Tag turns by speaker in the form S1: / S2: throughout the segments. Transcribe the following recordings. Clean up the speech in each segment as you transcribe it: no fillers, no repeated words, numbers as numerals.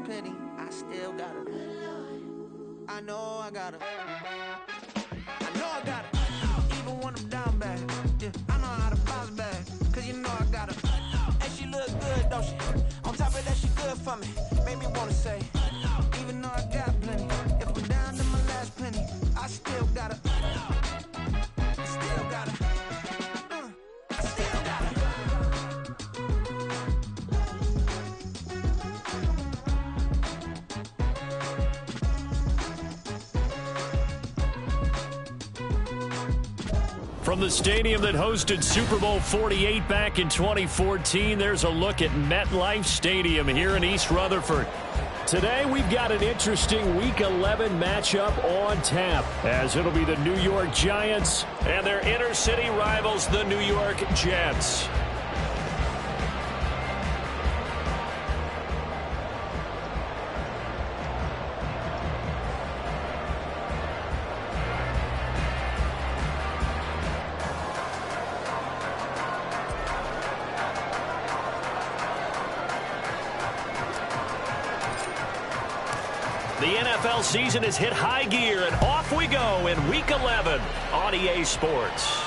S1: penny, I still gotta. I know I gotta. Even when I'm down bad, yeah, I know how to bounce back. Cause you know I gotta. And she look good, don't she? On top of that, she good for me. Made me wanna say, even though I got plenty, if I'm down to my last penny, I still gotta. I still gotta. I still gotta.
S2: From the stadium that hosted Super Bowl 48 back in 2014, there's a look at MetLife Stadium here in East Rutherford. Today, we've got an interesting Week 11 matchup on tap, as it'll be the New York Giants and their inner-city rivals, the New York Jets. The NFL season has hit high gear, and off we go in Week 11 on EA Sports.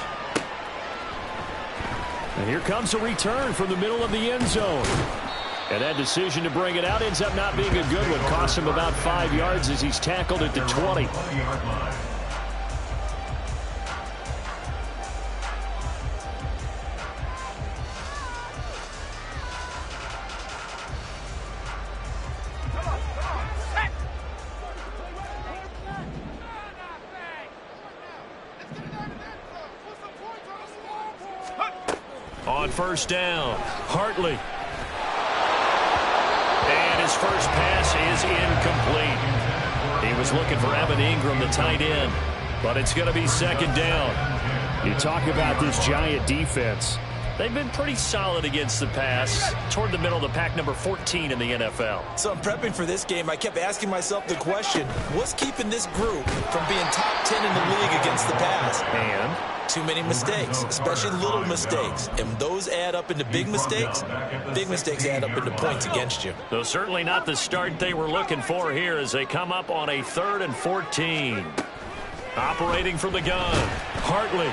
S2: And here comes a return from the middle of the end zone. And that decision to bring it out ends up not being a good one. Costs him about 5 yards as he's tackled at the 20. On first down, Hartley. And his first pass is incomplete. He was looking for Evan Ingram, the tight end, but it's going to be second down. You talk about this Giant defense. They've been pretty solid against the pass, toward the middle of the pack, number 14 in the NFL.
S3: So I'm prepping for this game. I kept asking myself the question, what's keeping this group from being top 10 in the league against the pass?
S2: And
S3: too many mistakes, especially little mistakes. And those add up into big mistakes. Big mistakes add up into points against you.
S2: So certainly not the start they were looking for here as they come up on a 3rd and 14. Operating from the gun, Hartley.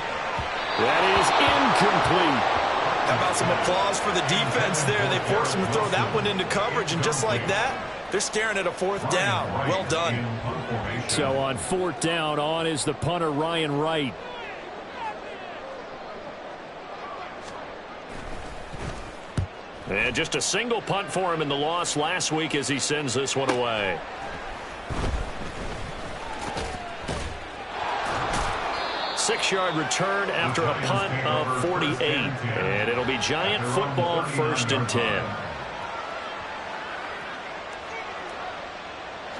S2: That is incomplete.
S3: How about some applause for the defense there? They forced him to throw that one into coverage, and just like that, they're staring at a 4th down. Well done.
S2: So on 4th down, on is the punter, Ryan Wright. And just a single punt for him in the loss last week as he sends this one away. Six-yard return after a punt of 48. And it'll be Giant football, 1st and 10.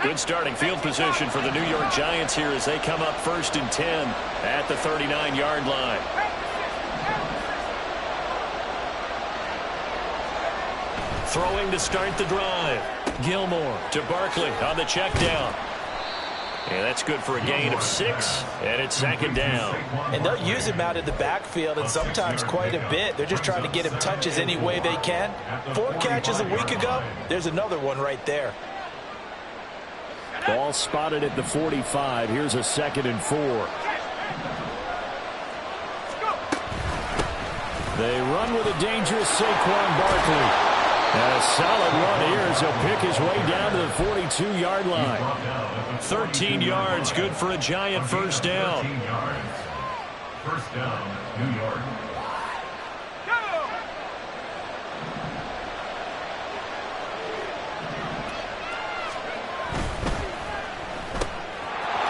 S2: Good starting field position for the New York Giants here as they come up 1st and 10 at the 39-yard line. Throwing to start the drive. Gilmore to Barkley on the check down. And that's good for a gain of 6, and it's 2nd down.
S3: And they'll use him out in the backfield, and sometimes quite a bit. They're just trying to get him touches any way they can. 4 catches a week ago, there's another one right there.
S2: Ball spotted at the 45. Here's a 2nd and 4. They run with a dangerous Saquon Barkley. And a solid run here as he'll pick his way down to the 42-yard line. 13 yards, good for a Giant 1st down.
S4: 1st down, New York.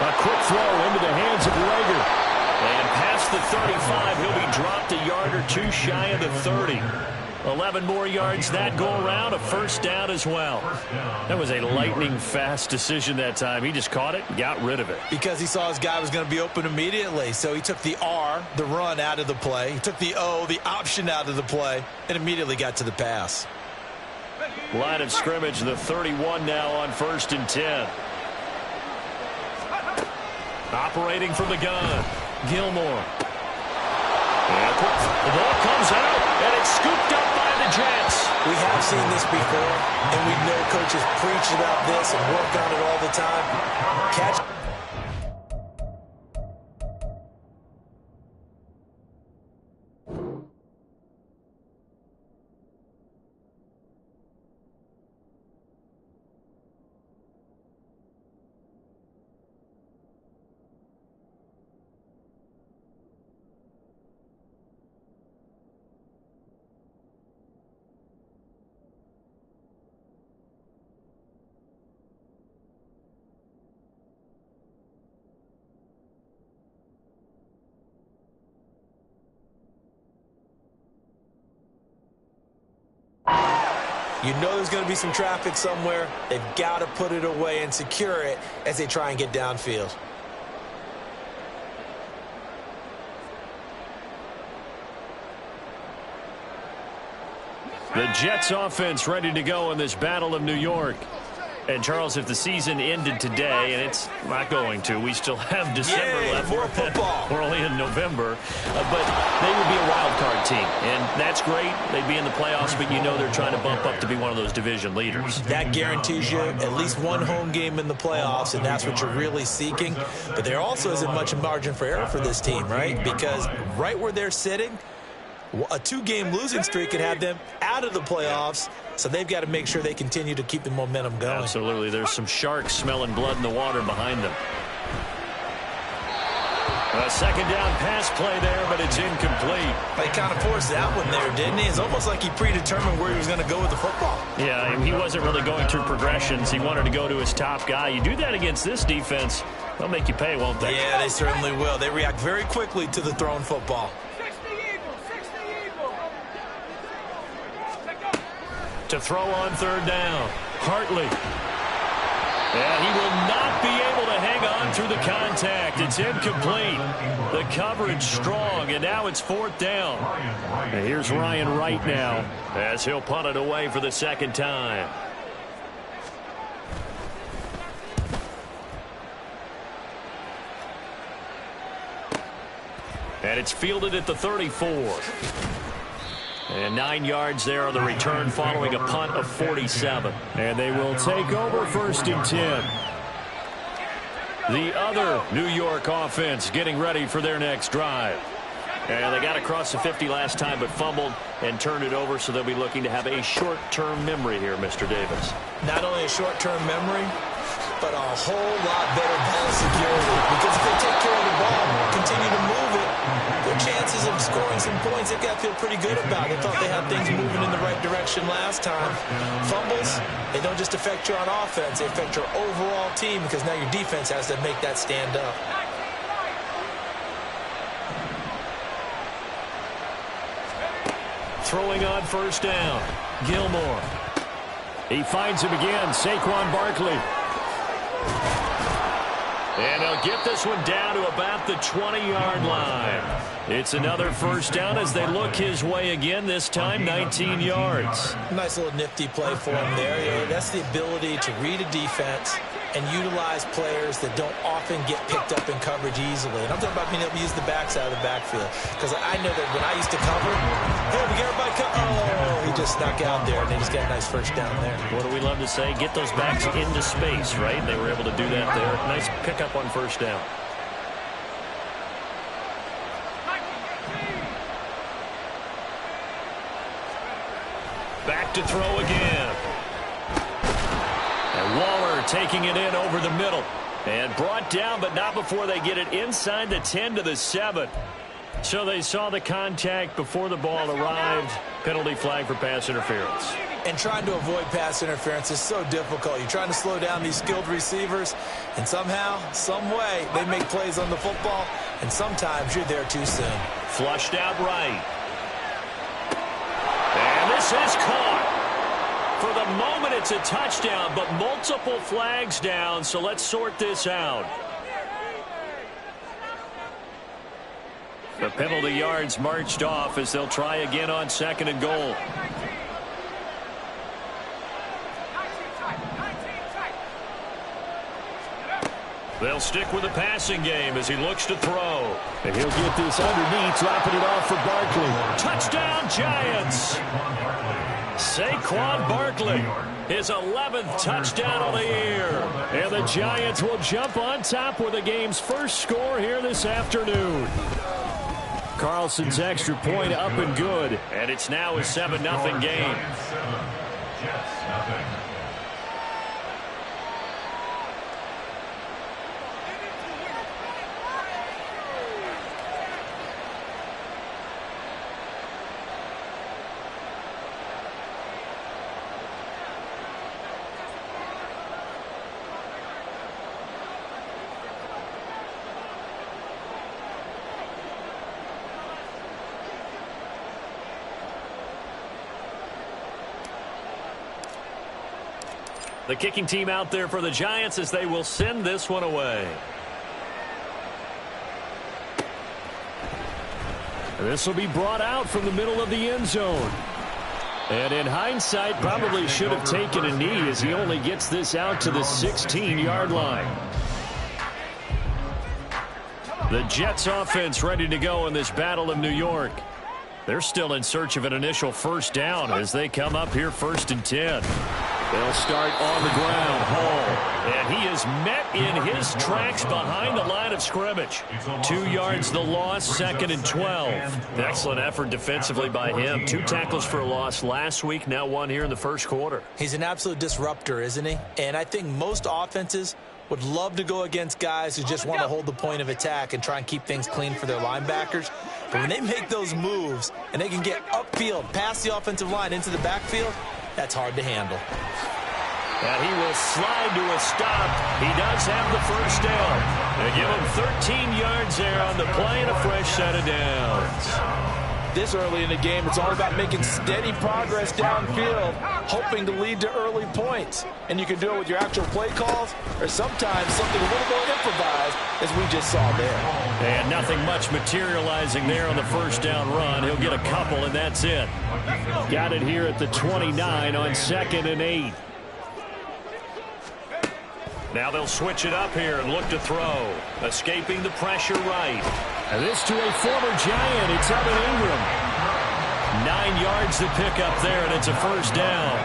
S2: A quick throw into the hands of Rager. And past the 35, he'll be dropped a yard or 2 shy of the 30. 11 more yards that go around, a 1st down as well. That was a lightning-fast decision that time. He just caught it and got rid of it.
S3: Because he saw his guy was going to be open immediately, so he took the R, the run, out of the play. He took the O, the option, out of the play, and immediately got to the pass.
S2: Line of scrimmage, the 31 now on 1st and 10. Operating from the gun, Gilmore. And the ball comes out, and it's scooped up by the the Jets.
S3: We have seen this before, and we know coaches preach about this and work on it all the time. Catch. You know there's going to be some traffic somewhere. They've got to put it away and secure it as they try and get downfield.
S2: The Jets offense ready to go in this Battle of New York. And, Charles, if the season ended today, and it's not going to, we still have December left.
S3: More football.
S2: We're only in November. But they would be a wild card team, and that's great. They'd be in the playoffs, but you know they're trying to bump up to be one of those division leaders.
S3: That guarantees you at least one home game in the playoffs, and that's what you're really seeking. But there also isn't much margin for error for this team, right? Because right where they're sitting, a two-game losing streak could have them out of the playoffs, so they've got to make sure they continue to keep the momentum going.
S2: Absolutely. There's some sharks smelling blood in the water behind them. A second down pass play there, but it's incomplete.
S3: They kind of forced that one there, didn't he? It's almost like he predetermined where he was going to go with the football.
S2: Yeah, he wasn't really going through progressions. He wanted to go to his top guy. You do that against this defense, they'll make you pay, won't they?
S3: Yeah, they certainly will. They react very quickly to the thrown football.
S2: To throw on third down. Hartley. And he will not be able to hang on through the contact. It's incomplete. The coverage strong, and now it's fourth down. And here's Ryan Wright now as he'll punt it away for the second time. And it's fielded at the 34. And 9 yards there on the return following a punt of 47. And they will take over 1st and 10. The other New York offense getting ready for their next drive. And they got across the 50 last time but fumbled and turned it over, so they'll be looking to have a short-term memory here, Mr. Davis.
S3: Not only a short-term memory, but a whole lot better ball security. Because if they take care of the ball, continue to move it, their chances of scoring some points, they've got to feel pretty good about. They thought they had things moving in the right direction last time. Fumbles, they don't just affect you on offense, they affect your overall team because now your defense has to make that stand up.
S2: Throwing on first down, Gilmore. He finds him again, Saquon Barkley. And he'll get this one down to about the 20-yard line. It's another first down as they look his way again, this time 19 yards.
S3: Nice little nifty play for him there. You know, that's the ability to read a defense and utilize players that don't often get picked up in coverage easily. And I'm talking about being able to use the backs out of the backfield. Because I know that when I used to cover, hey, we get everybody oh, he just snuck out there, and they just got a nice first down there.
S2: What do we love to say? Get those backs into space, right? They were able to do that there. Nice pickup on first down. Back to throw again. And Waller taking it in over the middle. And brought down, but not before they get it inside the 10 to the 7. So they saw the contact before the ball arrived. Penalty flag for pass interference.
S3: And trying to avoid pass interference is so difficult. You're trying to slow down these skilled receivers, and somehow, some way, they make plays on the football, and sometimes you're there too soon.
S2: Flushed out right. And this is caught. For the moment, it's a touchdown, but multiple flags down, so let's sort this out. The penalty yards marched off as they'll try again on 2nd and goal. They'll stick with the passing game as he looks to throw. And he'll get this underneath, dropping it off for Barkley. Touchdown, Giants! Saquon Barkley, his 11th touchdown of the year. And the Giants will jump on top with the game's first score here this afternoon. Carlson's extra point up and good. And it's now a 7-0 game.
S4: Jets, nothing.
S2: The kicking team out there for the Giants as they will send this one away. This will be brought out from the middle of the end zone. And in hindsight, probably should have taken a knee as he only gets this out to the 16-yard line. The Jets offense ready to go in this Battle of New York. They're still in search of an initial first down as they come up here 1st and 10. They'll start on the ground. Hall. And he is met in his tracks behind the line of scrimmage. 2 yards the loss, 2nd and 12. Excellent effort defensively by him. 2 tackles for a loss last week, now 1 here in the first quarter.
S3: He's an absolute disruptor, isn't he? And I think most offenses would love to go against guys who just want to hold the point of attack and try and keep things clean for their linebackers. But when they make those moves and they can get upfield, past the offensive line into the backfield, that's hard to handle.
S2: And he will slide to a stop. He does have the first down. They give him 13 yards there on the play and a fresh set of downs.
S5: This early in the game, it's all about making steady progress downfield, hoping to lead to early points. And you can do it with your actual play calls or sometimes something a little more improvised, as we just saw there.
S2: And nothing much materializing there on the first down run. He'll get a couple, and that's it. Got it here at the 29 on 2nd and 8. Now they'll switch it up here and look to throw. Escaping the pressure right. And this to a former Giant. It's Evan Ingram. 9 yards to pick up there, and it's a first down.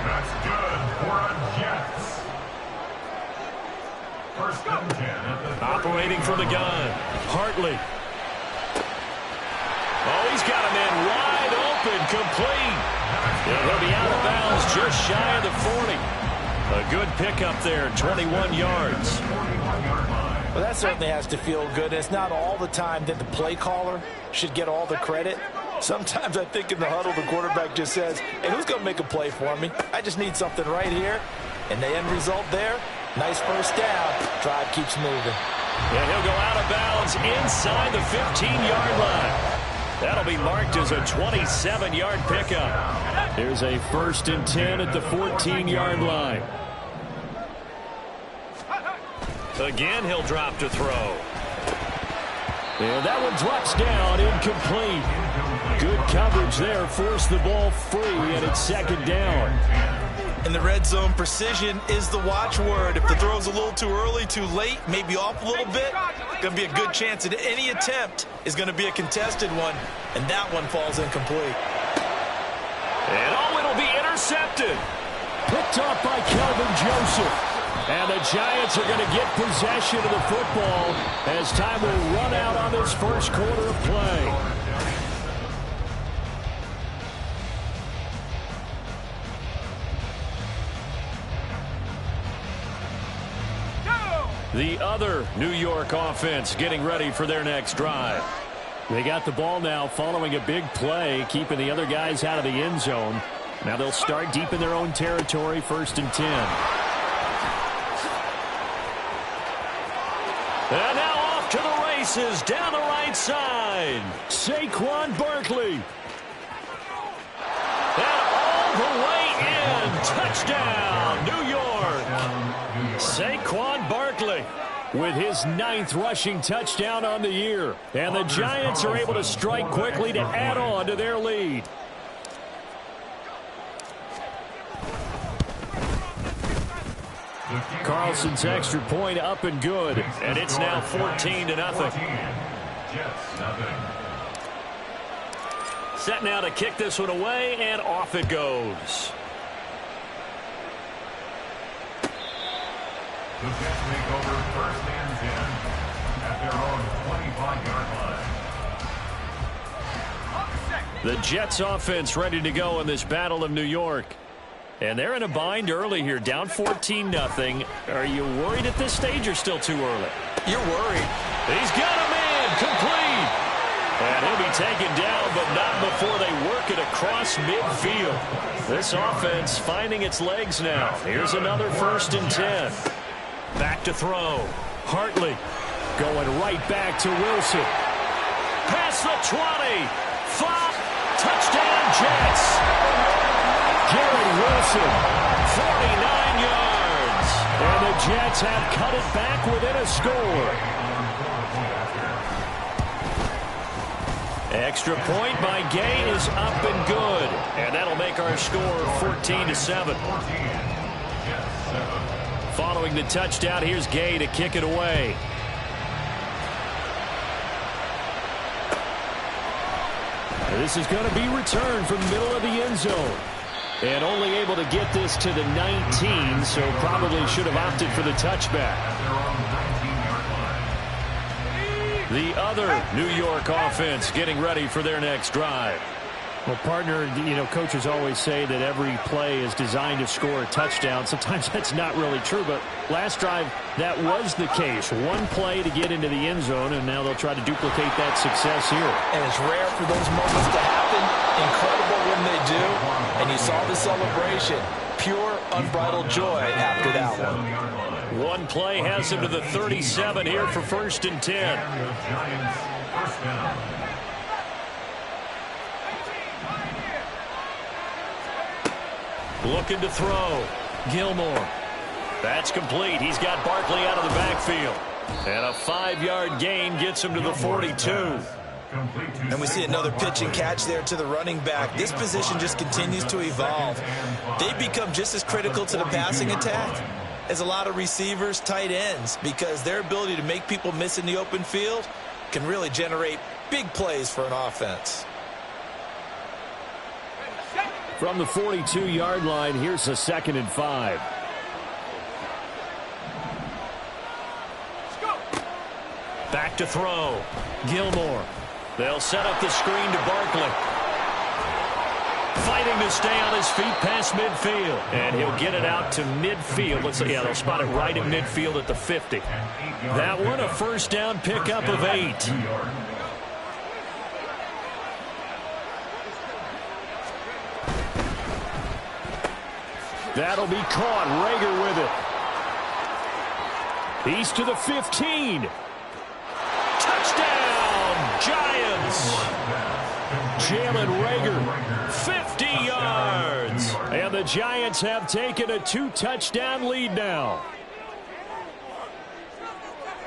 S4: That's good for a Jets. 1st and 10 at the
S2: Operating from the gun. Hartley. Oh, he's got a man wide open, complete. And he'll be out of bounds just shy of the 40. A good pickup there, 21 yards.
S5: Well, that certainly has to feel good. It's not all the time that the play caller should get all the credit. Sometimes I think in the huddle, the quarterback just says, hey, who's going to make a play for me? I just need something right here. And the end result there, nice first down. Drive keeps moving.
S2: And he'll go out of bounds inside the 15-yard line. That'll be marked as a 27-yard pickup. There's a 1st and 10 at the 14-yard line. Again, he'll drop to throw. And that one drops down, incomplete. Good coverage there, forced the ball free, and it's 2nd down.
S3: In the red zone, precision is the watchword. If the throw's a little too early, too late, maybe off a little bit, going to be a good chance that any attempt is going to be a contested one, and that one falls incomplete.
S2: And it'll be intercepted. Picked off by Kelvin Joseph. And the Giants are going to get possession of the football as time will run out on this first quarter of play. The other New York offense getting ready for their next drive. They got the ball now following a big play, keeping the other guys out of the end zone. Now they'll start deep in their own territory, 1st and 10. And now off to the races down the right side. Saquon Barkley. And all the way in. Touchdown, New York. Saquon Barkley with his 9th rushing touchdown on the year. And the Giants are able to strike quickly to add on to their lead. Carlson's extra point up and good, and it's now 14-0.
S4: Jets, nothing.
S2: Set now to kick this one away, and off it goes.
S4: The Jets make over 1st and 10 at their own 25-yard line.
S2: The Jets offense ready to go in this Battle of New York. And they're in a bind early here, down 14-0. Are you worried at this stage or still too early?
S3: You're worried.
S2: He's got a man, complete. And he'll be taken down, but not before they work it across midfield. This offense finding its legs now. Here's another 1st and 10. Back to throw. Hartley going right back to Wilson. Past the 20. 5. Touchdown, Jets. Garrett Wilson, 49 yards. And the Jets have cut it back within a score. Extra point by Gay is up and good. And that'll make our score 14-7. Following the touchdown, here's Gay to kick it away. This is going to be returned from the middle of the end zone. And only able to get this to the 19, so probably should have opted for the touchback. The other New York offense getting ready for their next drive.
S6: Well, partner, coaches always say that every play is designed to score a touchdown. Sometimes that's not really true, but last drive, that was the case. One play to get into the end zone, and now they'll try to duplicate that success here.
S3: And it's rare for those moments to happen. Incredible when they do. And you saw the celebration. Pure, unbridled joy after that one.
S2: One play has him to the 37 here for 1st and 10.
S4: Giants, 1st down.
S2: Looking to throw. Gilmore. That's complete. He's got Barkley out of the backfield. And a 5-yard gain gets him to the 42.
S3: And we see another pitch and catch there to the running back. This position just continues to evolve. They become just as critical to the passing attack as a lot of receivers, tight ends, because their ability to make people miss in the open field can really generate big plays for an offense.
S2: From the 42-yard line, here's a 2nd and 5. Back to throw. Gilmore. They'll set up the screen to Barkley. Fighting to stay on his feet past midfield. And he'll get it out to midfield. They'll spot it right in midfield at the 50. That one, a 1st down pickup of 8. That'll be caught. Rager with it. He's to the 15. Touchdown, Giants. Jalen Rager, 50 yards. And the Giants have taken a 2-touchdown lead now.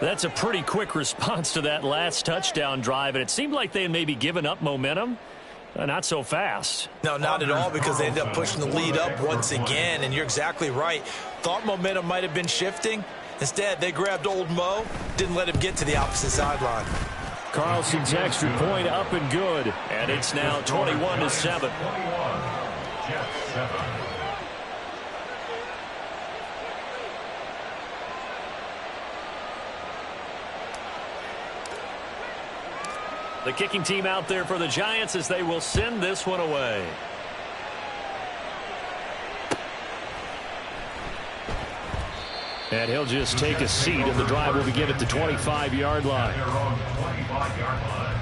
S2: That's a pretty quick response to that last touchdown drive, and it seemed like they had maybe given up momentum. Not so fast.
S3: No, not at all, because they ended up pushing the lead up once again, and you're exactly right. Thought momentum might have been shifting. Instead, they grabbed old Mo, didn't let him get to the opposite sideline.
S2: Carlson's extra point up and good, and it's now 21-7.
S4: 21, Jets 7.
S2: The kicking team out there for the Giants as they will send this one away. And he'll just take a seat, and the drive will begin at the 25-yard line.
S4: Their own 25-yard line.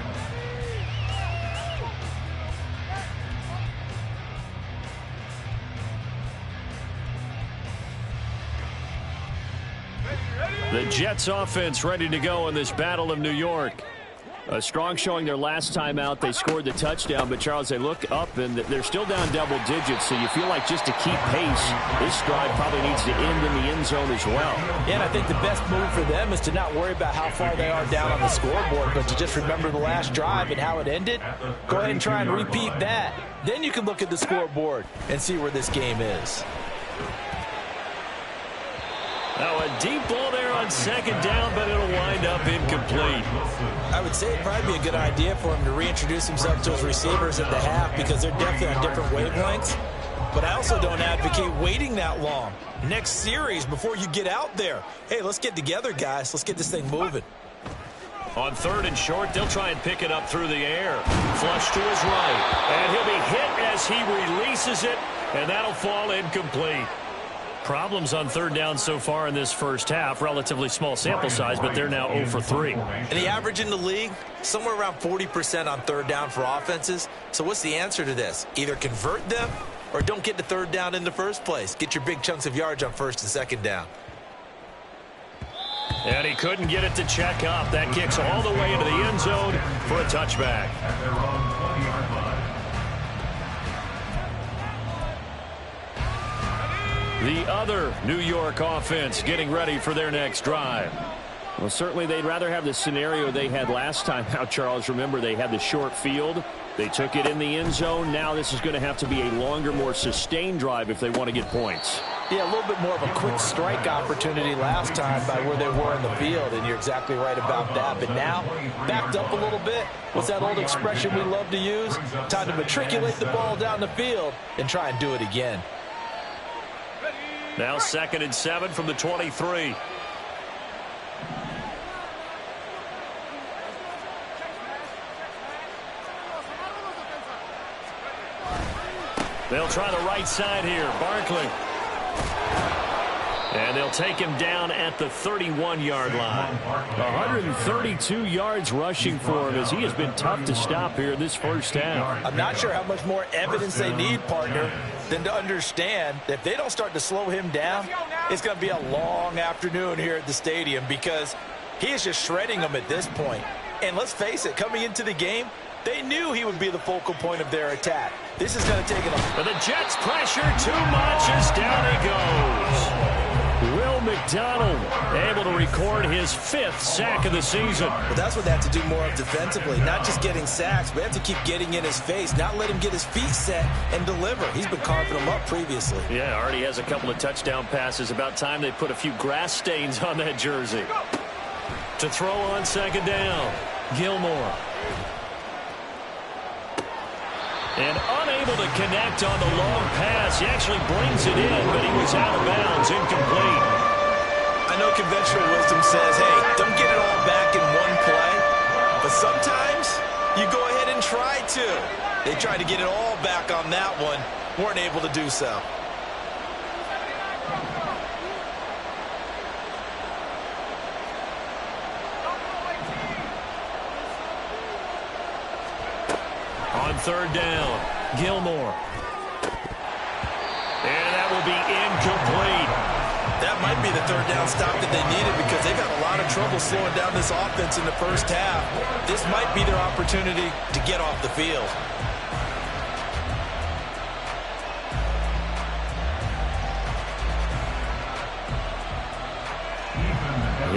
S2: The Jets offense ready to go in this Battle of New York. A strong showing their last time out. They scored the touchdown, but Charles, they look up and they're still down double digits, so you feel like just to keep pace, this drive probably needs to end in the end zone as well.
S5: Yeah, and I think the best move for them is to not worry about how far they are down on the scoreboard, but to just remember the last drive and how it ended. Go ahead and try and repeat that. Then you can look at the scoreboard and see where this game is.
S2: Now a deep ball there on second down, but it'll wind up incomplete.
S3: I would say it'd probably be a good idea for him to reintroduce himself to his receivers at the half because they're definitely on different wavelengths. But I also don't advocate waiting that long. Next series before you get out there. Hey, let's get together, guys. Let's get this thing moving.
S2: On third and short, they'll try and pick it up through the air. Flush to his right. And he'll be hit as he releases it, and that'll fall incomplete. Problems on third down so far in this first half. Relatively small sample size, but they're now 0 for 3.
S3: And the average in the league, somewhere around 40% on third down for offenses. So what's the answer to this? Either convert them or don't get to third down in the first place. Get your big chunks of yards on first and second down.
S2: And he couldn't get it to check up. That kicks all the way into the end zone for a touchback.
S4: At their own 20-yard line.
S2: The other New York offense getting ready for their next drive.
S6: Well, certainly they'd rather have the scenario they had last time out, Charles. Remember, they had the short field. They took it in the end zone. Now this is going to have to be a longer, more sustained drive if they want to get points.
S5: Yeah, a little bit more of a quick strike opportunity last time by where they were in the field, and you're exactly right about that. But now, backed up a little bit. What's that old expression we love to use? Time to matriculate the ball down the field and try and do it again.
S2: Now 2nd and 7 from the 23. They'll try the right side here. Barkley. And they'll take him down at the 31-yard line.
S6: 132 yards rushing for him as he has been tough to stop here this first half.
S5: I'm not sure how much more evidence they need, partner, than to understand that if they don't start to slow him down, it's going to be a long afternoon here at the stadium because he is just shredding them at this point. And let's face it, coming into the game, they knew he would be the focal point of their attack. This is going to take it off.
S2: But the Jets pressure too much as down he goes. Will McDonald able to record his 5th sack of the season.
S3: But that's what they have to do more of defensively. Not just getting sacks, but they have to keep getting in his face. Not let him get his feet set and deliver. He's been carving them up previously.
S2: Yeah, already has a couple of touchdown passes. About time they put a few grass stains on that jersey. To throw on second down, Gilmore. And unable to connect on the long pass. He actually brings it in, but he was out of bounds, incomplete.
S3: I know conventional wisdom says, hey, don't get it all back in one play. But sometimes you go ahead and try to. They tried to get it all back on that one. Weren't able to do so.
S2: On third down, Gilmore. And that will be incomplete.
S3: That might be the third down stop that they needed because they've got a lot of trouble slowing down this offense in the first half. This might be their opportunity to get off the field.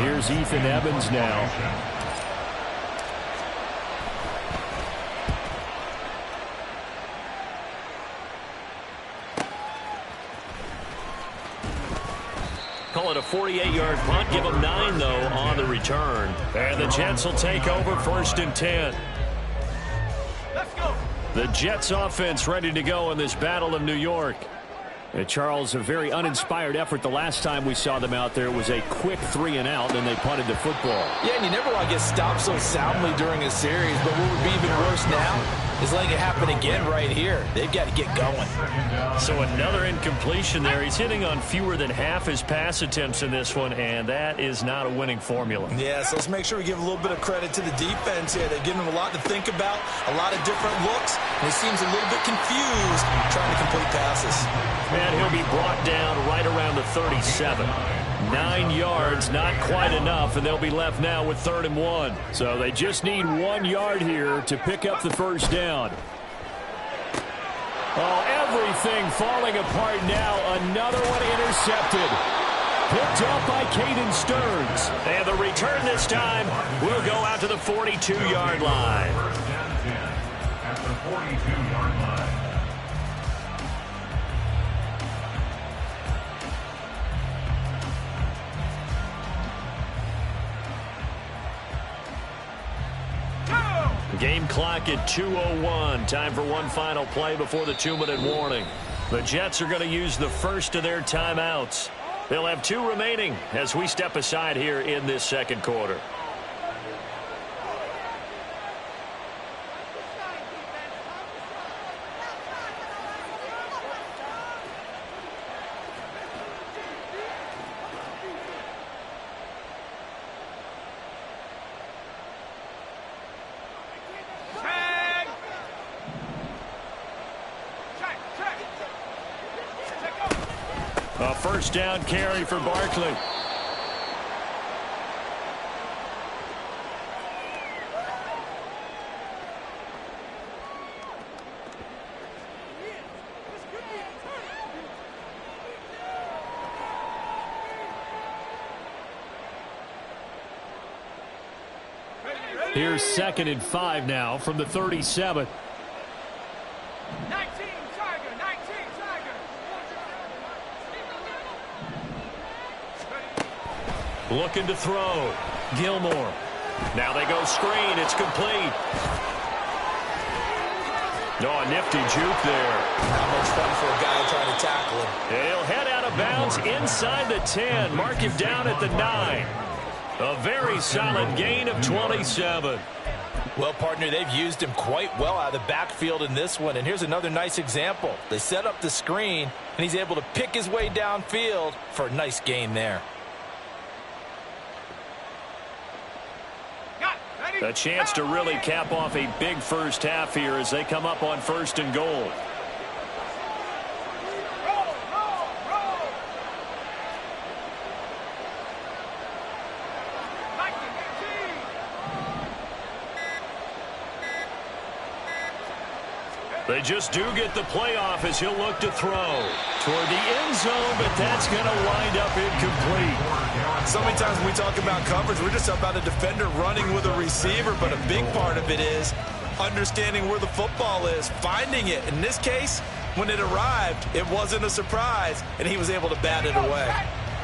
S6: Here's Ethan Evans now.
S2: Call it a 48-yard punt. Give them 9, though, on the return. And the Jets will take over 1st and 10.
S1: Let's go.
S2: The Jets offense ready to go in this Battle of New York.
S6: Charles, a very uninspired effort the last time we saw them out there. It was a quick 3 and out, and they punted the football.
S5: Yeah, and you never want to get stopped so soundly during a series, but what would be even worse now is letting it happen again right here. They've got to get going.
S2: So another incompletion there. He's hitting on fewer than half his pass attempts in this one, and that is not a winning formula.
S3: Yeah, so let's make sure we give a little bit of credit to the defense here. They've given him a lot to think about, a lot of different looks, and he seems a little bit confused trying to complete passes.
S2: And he'll be brought down right around the 37. 9 yards, not quite enough, and they'll be left now with 3rd and 1.
S6: So they just need 1 yard here to pick up the first down. Oh, everything falling apart now. Another one intercepted. Picked up by Caden Stearns.
S2: And the return this time will go out to the 42-yard line.
S4: At the 42-yard line.
S2: Game clock at 2:01. Time for one final play before the 2-minute warning. The Jets are going to use the first of their timeouts. They'll have 2 remaining as we step aside here in this second quarter. A first down carry for Barkley. Here's 2nd and 5 now from the 37. Looking to throw. Gilmore. Now they go screen. It's complete. No, a nifty juke there.
S3: Not much fun for a guy trying to tackle him.
S2: He'll head out of bounds inside the 10. Mark him down at the 9. A very solid gain of 27.
S5: Well, partner, they've used him quite well out of the backfield in this one. And here's another nice example. They set up the screen, and he's able to pick his way downfield for a nice gain there.
S2: A chance to really cap off a big first half here as they come up on 1st and goal. They just do get the playoff as he'll look to throw toward the end zone, but that's going to wind up incomplete.
S3: So many times when we talk about coverage, we're just about a defender running with a receiver, but a big part of it is understanding where the football is, finding it. In this case, when it arrived, it wasn't a surprise, and he was able to bat it away.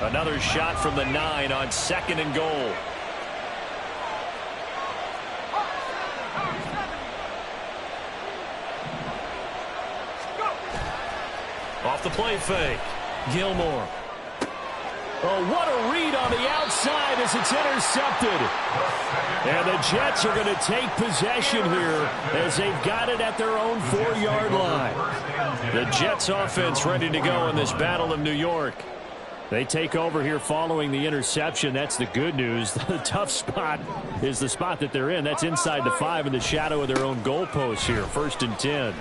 S2: Another shot from the 9 on 2nd and goal. Off the play fake. Gilmore. Oh, what a read on the outside as it's intercepted. And the Jets are going to take possession here as they've got it at their own 4-yard line. The Jets offense ready to go in this Battle of New York. They take over here following the interception. That's the good news. The tough spot is the spot that they're in. That's inside the 5 in the shadow of their own goalpost here. 1st and 10.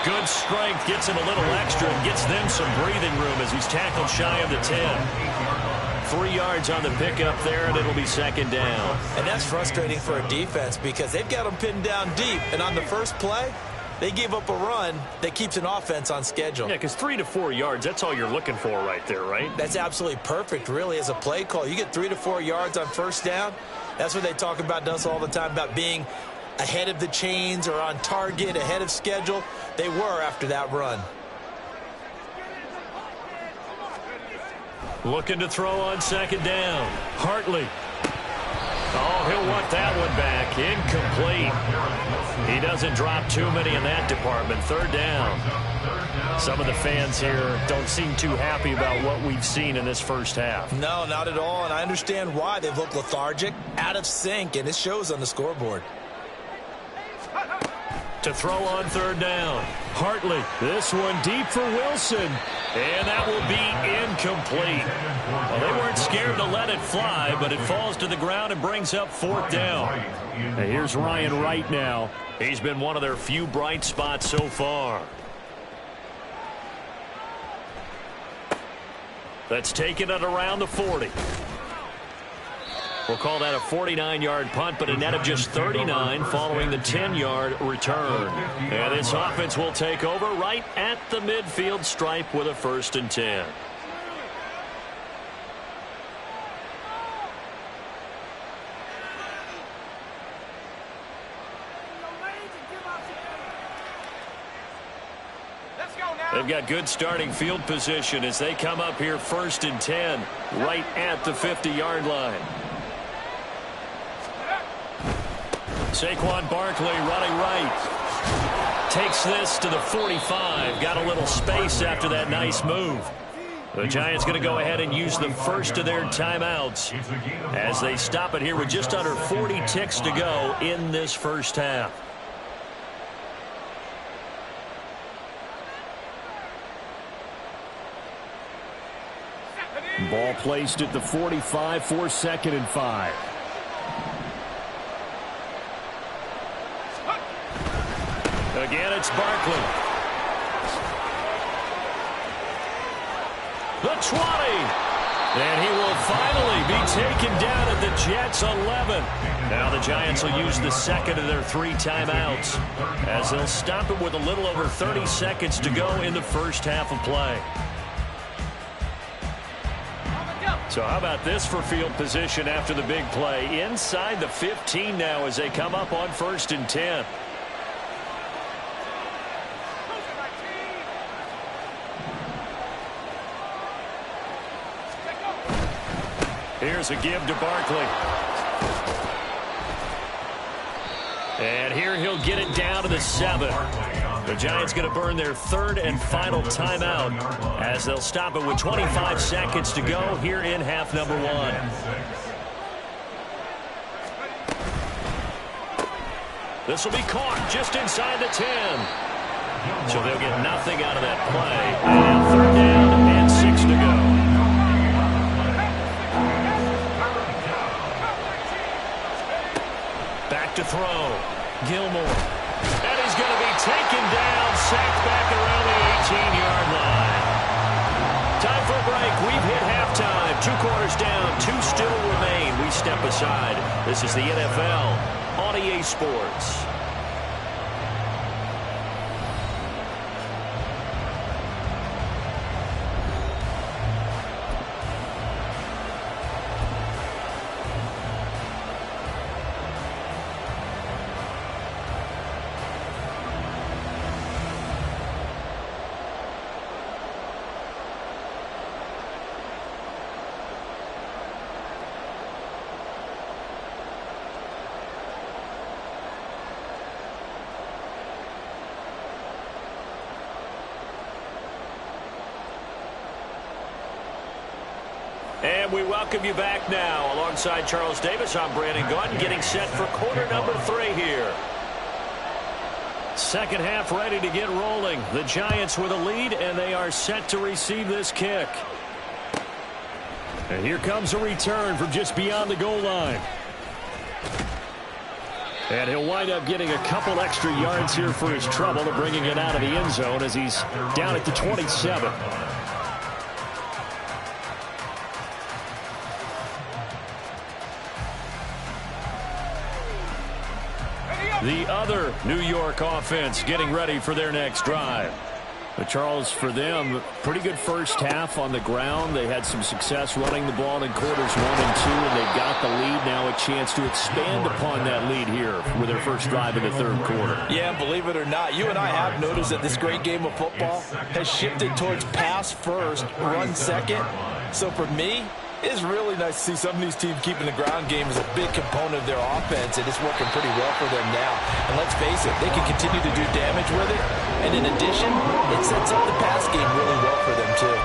S2: Good strength, gets him a little extra and gets them some breathing room as he's tackled shy of the 10. 3 yards on the pickup there, and it'll be 2nd down.
S3: And that's frustrating for a defense because they've got them pinned down deep, and on the first play, they give up a run that keeps an offense on schedule.
S2: Yeah, because 3 to 4 yards, that's all you're looking for right there, right?
S3: That's absolutely perfect, really, as a play call. You get 3 to 4 yards on 1st down. That's what they talk about us all the time, about being ahead of the chains or on target, ahead of schedule. They were after that run.
S2: Looking to throw on 2nd down. Hartley. Oh, he'll want that one back. Incomplete. He doesn't drop too many in that department. 3rd down. Some of the fans here don't seem too happy about what we've seen in this first half.
S3: No, not at all, and I understand why. They've looked lethargic, out of sync, and it shows on the scoreboard.
S2: To throw on 3rd down. Hartley. This one deep for Wilson. And that will be incomplete. Well, they weren't scared to let it fly, but it falls to the ground and brings up 4th down. And here's Ryan Wright now. He's been one of their few bright spots so far. That's taken it around the 40. We'll call that a 49-yard punt, but a net of just 39 following the 10-yard return. And this offense will take over right at the midfield stripe with a 1st and 10. They've got good starting field position as they come up here 1st and 10 right at the 50-yard line. Saquon Barkley running right. Takes this to the 45. Got a little space after that nice move. The Giants going to go ahead and use the first of their timeouts as they stop it here with just under 40 ticks to go in this first half.
S6: Ball placed at the 45 for 2nd and 5.
S2: Again, it's Barkley. The 20. And he will finally be taken down at the Jets' 11. Now the Giants will use the second of their 3 timeouts as they'll stop it with a little over 30 seconds to go in the first half of play. So how about this for field position after the big play? Inside the 15 now as they come up on 1st and 10. Here's a give to Barkley. And here he'll get it down to the 7. The Giants going to burn their 3rd and final timeout as they'll stop it with 25 seconds to go here in half number 1. This will be caught just inside the 10. So they'll get nothing out of that play. And 3rd down and 6 to go. Back to throw. Gilmore. And he's going to be taken down, sacked back around the 18-yard line. Time for a break. We've hit halftime. 2 quarters down, 2 still remain. We step aside. This is the NFL on EA Sports. And we welcome you back now. Alongside Charles Davis, I'm Brandon Gaudin, getting set for quarter number 3 here. Second half ready to get rolling. The Giants with a lead, and they are set to receive this kick. And here comes a return from just beyond the goal line. And he'll wind up getting a couple extra yards here for his trouble to bringing it out of the end zone as he's down at the 27. The other New York offense getting ready for their next drive. But Charles, for them, pretty good first half on the ground. They had some success running the ball in quarters 1 and 2, and they got the lead. Now a chance to expand upon that lead here with their first drive in the 3rd quarter.
S5: Yeah, believe it or not, you and I have noticed that this great game of football has shifted towards pass first, run second. So for me, it's really nice to see some of these teams keeping the ground game as a big component of their offense, and it's working pretty well for them now. And let's face it, they can continue to do damage with it. And in addition, it sets up the pass game really well for them, too.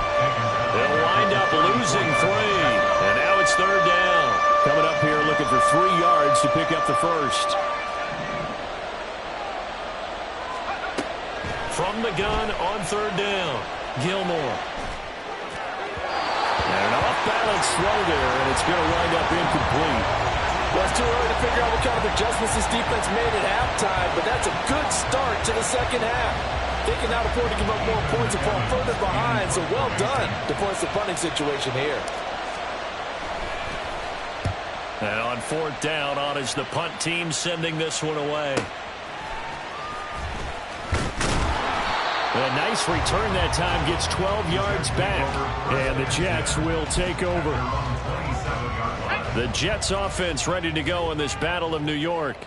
S2: They'll wind up losing 3. And now it's 3rd down.
S6: Coming up here looking for 3 yards to pick up the first.
S2: From the gun on 3rd down, Gilmore. And an off-balance throw there, and it's going to wind up incomplete.
S5: Well, it's too early to figure out what kind of adjustments this defense made at halftime, but that's a good start to the second half. They can now afford to give up more points and fall further behind, so well done to force the punting situation here.
S2: And on 4th down, on is the punt team sending this one away. A nice return that time, gets 12 yards back, and the Jets will take over. The Jets offense ready to go in this Battle of New York.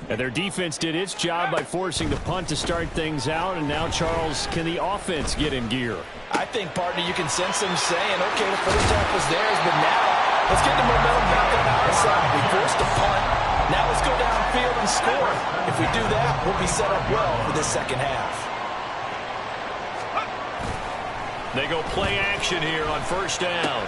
S2: And their defense did its job by forcing the punt to start things out, and now, Charles, can the offense get in gear?
S5: I think, partner, you can sense them saying, okay, the first half was theirs, but now let's get the momentum back on our side. We forced a punt. Now let's go downfield and score. If we do that, we'll be set up well for this second half.
S2: They go play action here on first down.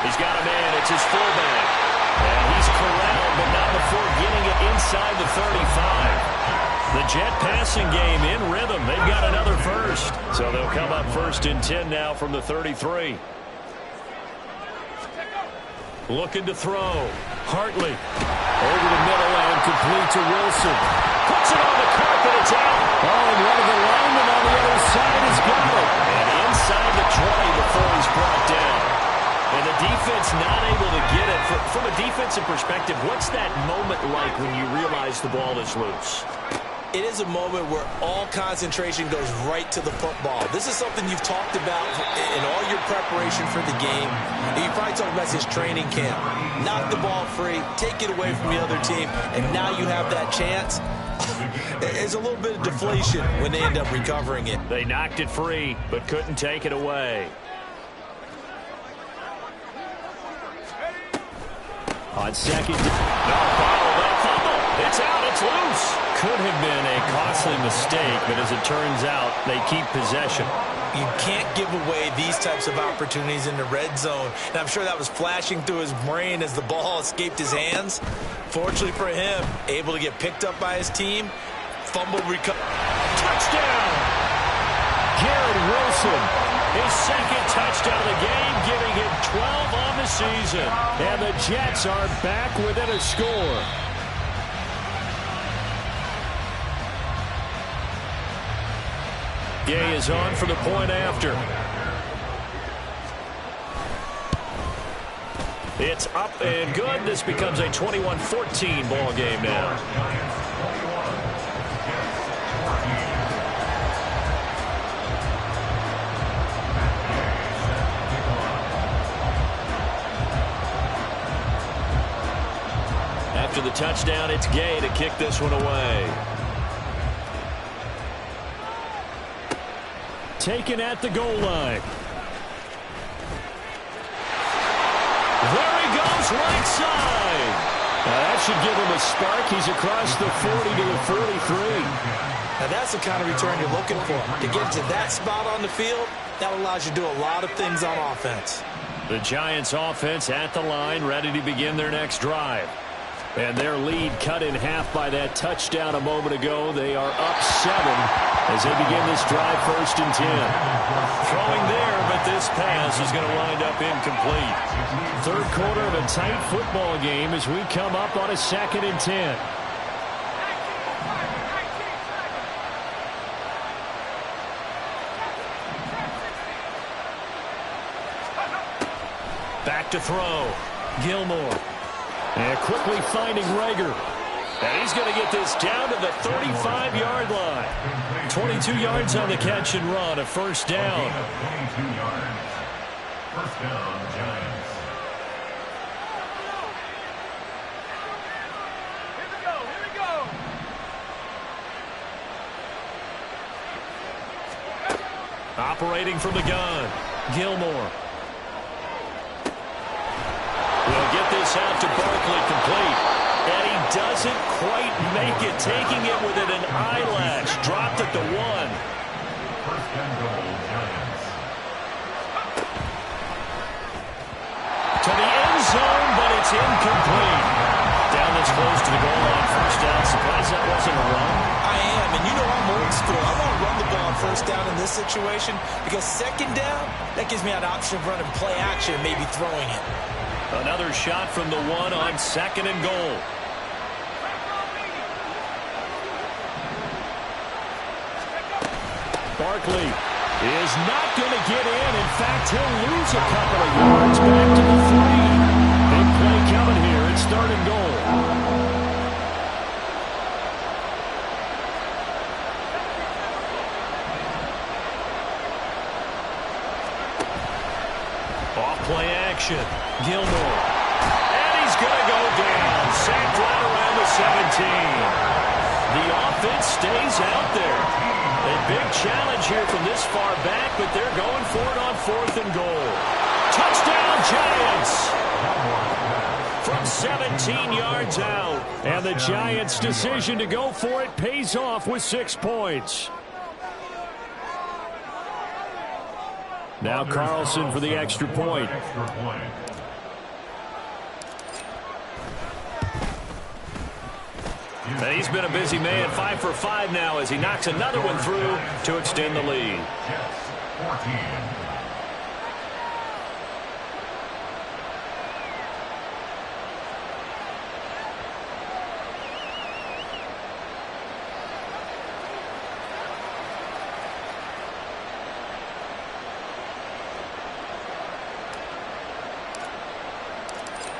S2: He's got a man. It's his fullback. And he's corralled, but not before getting it inside the 35. The Jet passing game in rhythm. They've got another first. So they'll come up 1st and 10 now from the 33. Looking to throw. Hartley over the middle and complete to Wilson. Puts it on the carpet. It's out. Oh, and one of the linemen on the other side has got it. And inside the 20 before he's brought down. And the defense not able to get it. From a defensive perspective, what's that moment like when you realize the ball is loose?
S3: It is a moment where all concentration goes right to the football. This is something you've talked about in all your preparation for the game. And you probably talked about this training camp. Knock the ball free, take it away from the other team, and now you have that chance. There's a little bit of deflation when they end up recovering it.
S2: They knocked it free, but couldn't take it away. On second, no, follow that fumble. It's out, it's loose. Could have been a costly mistake, but as it turns out, they keep possession.
S3: You can't give away these types of opportunities in the red zone. And I'm sure that was flashing through his brain as the ball escaped his hands. Fortunately for him, able to get picked up by his team. Fumble recovery.
S2: Touchdown! Garrett Wilson, his second touchdown of the game, giving him 12 on the season. And the Jets are back within a score. Gay is on for the point after. It's up and good. This becomes a 21-14 ball game now. After the touchdown, it's Gay to kick this one away. Taken at the goal line. There he goes, right side. Now that should give him a spark. He's across the 40 to the 43.
S3: Now that's the kind of return you're looking for. To get to that spot on the field, that allows you to do a lot of things on offense.
S2: The Giants offense at the line, ready to begin their next drive. And their lead cut in half by that touchdown a moment ago. They are up 7 as they begin this drive 1st and 10. Throwing there, but this pass is going to wind up incomplete. Third quarter of a tight football game as we come up on a 2nd and 10. Back to throw. Gilmore. And quickly finding Rager. And he's going to get this down to the 35-yard line. 22 yards on the catch and run, a first down.
S4: 22 yards. First down, Giants. Here we go.
S2: Operating from the gun, Gilmore. Will get this out to Barkley complete. And he doesn't quite make it, taking it within an eyelash. Dropped at the 1.
S4: First and goal, Giants.
S2: To the end zone, but it's incomplete. Down this close to the goal line, first down. Surprised that wasn't a run.
S3: I am, and you know I'm old school. I want to run the ball on first down in this situation because second down, that gives me an option of running play action and maybe throwing it.
S2: Another shot from the 1 on 2nd and goal. Barkley is not going to get in. In fact, he'll lose a couple of yards back to the 3. Big play coming here. It's 3rd and goal. Off play action. Gilmore. And he's going to go down. Sacked right around the 17. The offense stays out there. A big challenge here from this far back, but they're going for it on 4th and goal. Touchdown, Giants! From 17 yards out. And the Giants' decision to go for it pays off with 6 points. Now Carlson for the extra point. And he's been a busy man, 5 for 5 now as he knocks another one through to extend the lead.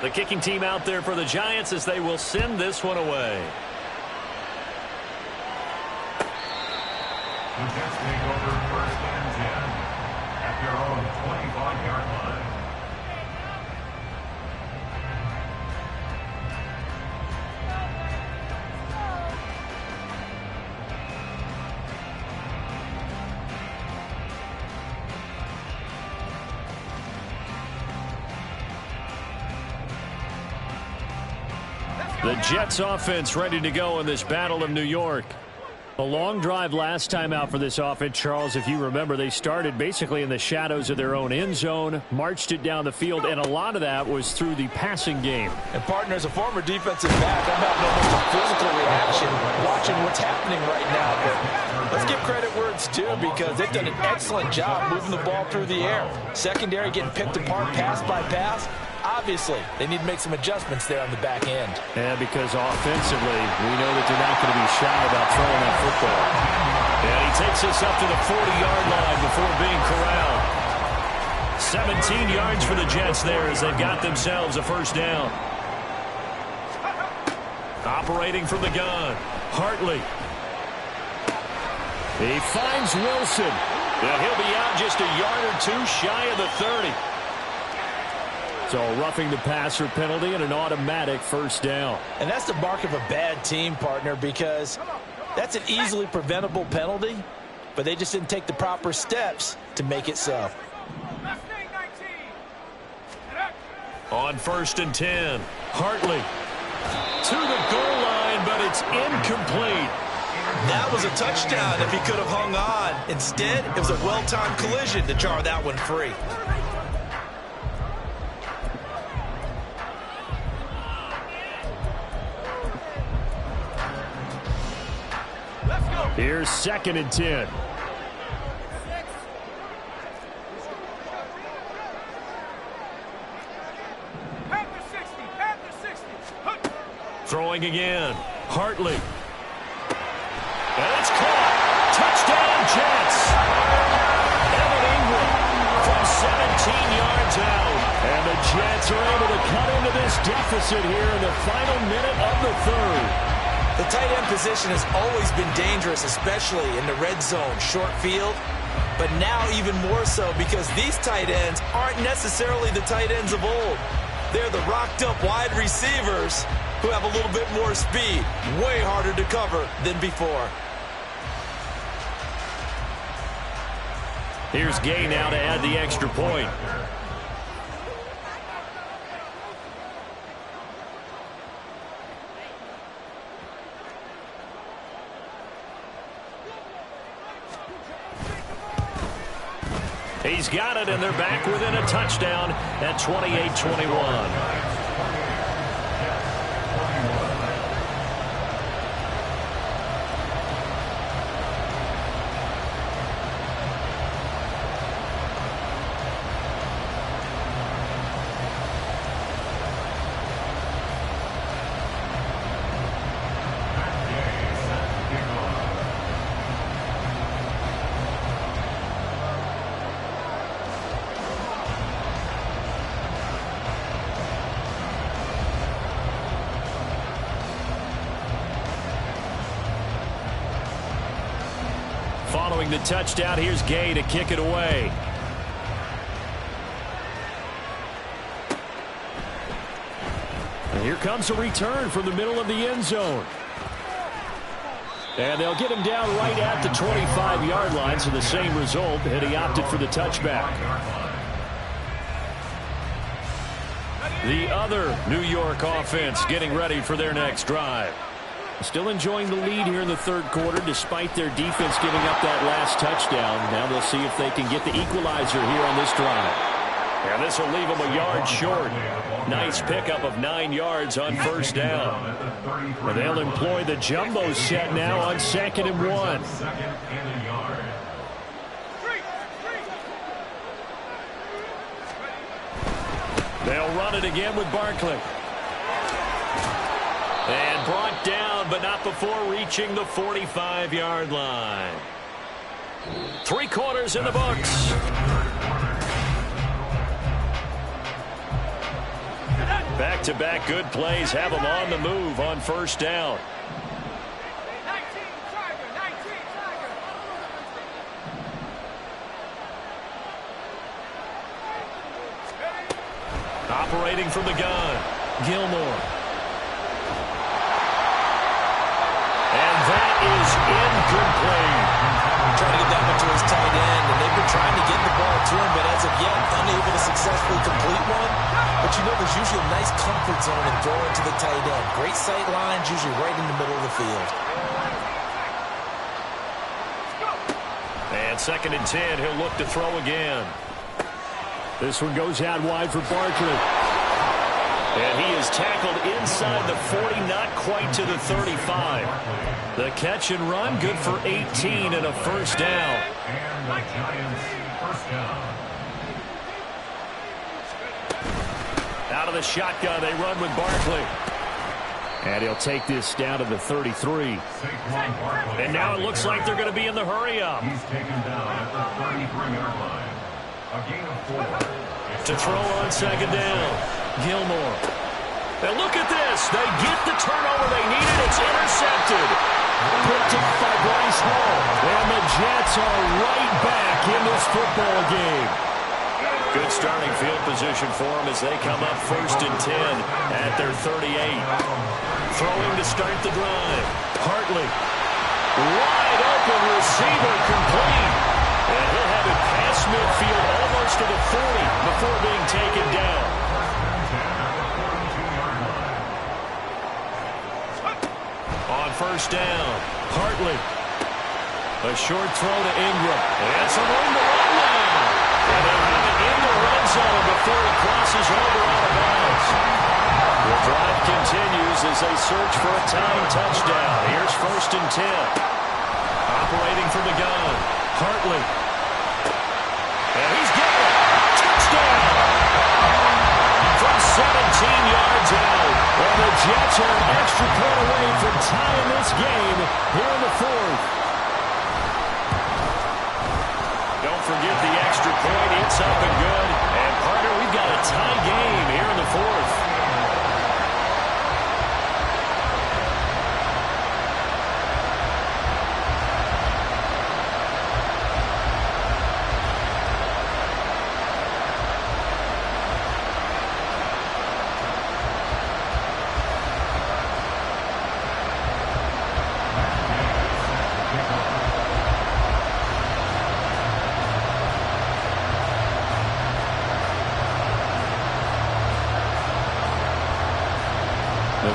S2: The kicking team out there for the Giants as they will send this one away.
S4: The Jets take over 1st and 10 at their own 25-yard line.
S2: The Jets offense ready to go in this Battle of New York. A long drive last time out for this offense, Charles. If you remember, they started basically in the shadows of their own end zone, marched it down the field, and a lot of that was through the passing game.
S5: And, partner, as a former defensive back, I'm having almost a physical reaction watching what's happening right now. But let's give credit where it's due because they've done an excellent job moving the ball through the air. Secondary getting picked apart pass by pass. Obviously, they need to make some adjustments there on the back end.
S2: Yeah, because offensively, we know that they're not going to be shy about throwing that football. And he takes us up to the 40-yard line before being corralled. 17 yards for the Jets there as they've got themselves a first down. Operating from the gun, Hartley. He finds Wilson. And he'll be out just a yard or two shy of the 30. So a roughing the passer penalty and an automatic first down.
S5: And that's the mark of a bad team, partner, because that's an easily preventable penalty, but they just didn't take the proper steps to make it so.
S2: On 1st and 10, Hartley to the goal line, but it's incomplete.
S3: That was a touchdown if he could have hung on. Instead, it was a well-timed collision to jar that one free.
S2: Here's 2nd and 10. Throwing again. Hartley. And it's caught. Touchdown, Jets. Evan Ingram from 17 yards out. And the Jets are able to cut into this deficit here in the final minute of the 3rd.
S3: The tight end position has always been dangerous, especially in the red zone, short field. But now even more so because these tight ends aren't necessarily the tight ends of old. They're the rocked-up wide receivers who have a little bit more speed, way harder to cover than before.
S2: Here's Gay now to add the extra point. He's got it, and they're back within a touchdown at 28-21. Following the touchdown, here's Gay to kick it away. And here comes a return from the middle of the end zone. And they'll get him down right at the 25-yard line, so the same result, and he opted for the touchback. The other New York offense getting ready for their next drive. Still enjoying the lead here in the third quarter despite their defense giving up that last touchdown. Now they'll see if they can get the equalizer here on this drive. And this will leave them a yard short. Nice pickup of 9 yards on first down. And they'll employ the jumbo set now on 2nd and 1. They'll run it again with Barkley. And brought down, but not before reaching the 45-yard line. 3 quarters in the books. Back-to-back good plays have them on the move on first down. Operating from the gun, Gilmore. And that is incomplete.
S3: Trying to get that one to his tight end, and they've been trying to get the ball to him, but as of yet, unable to successfully complete one. But you know, there's usually a nice comfort zone in throwing to the tight end. Great sight lines, usually right in the middle of the field.
S2: And 2nd and 10, he'll look to throw again.
S6: This one goes out wide for Barkley.
S2: And he is tackled inside the 40, not quite to the 35. The catch and run, good for 18 and a first down.
S4: And the Giants first down.
S2: Out of the shotgun, they run with Barkley.
S6: And he'll take this down to the 33.
S2: And now it looks like they're going to be in the hurry-up.
S4: He's taken down at the 33-yard line. A gain of 4.
S2: To throw on 2nd down, Gilmore. And look at this. They get the turnover they needed. It's intercepted. Picked up by Bryce Hall. And the Jets are right back in this football game. Good starting field position for them as they come up 1st and 10 at their 38. Throwing to start the drive. Hartley. Wide open receiver complete. And he'll have it past midfield almost to the 40 before being taken down. On first down, Hartley. A short throw to Ingram. And some room to run now. And they'll have it in the red zone before he crosses over out of bounds. The drive continues as they search for a tying touchdown. Here's 1st and 10. Operating from the gun, Hartley. And he's got it. Touchdown. From 17 yards out. And the Jets are an extra point away from tying this game here in the 4th. Don't forget the extra point. It's up and good. And, partner, we've got a tie game here in the 4th.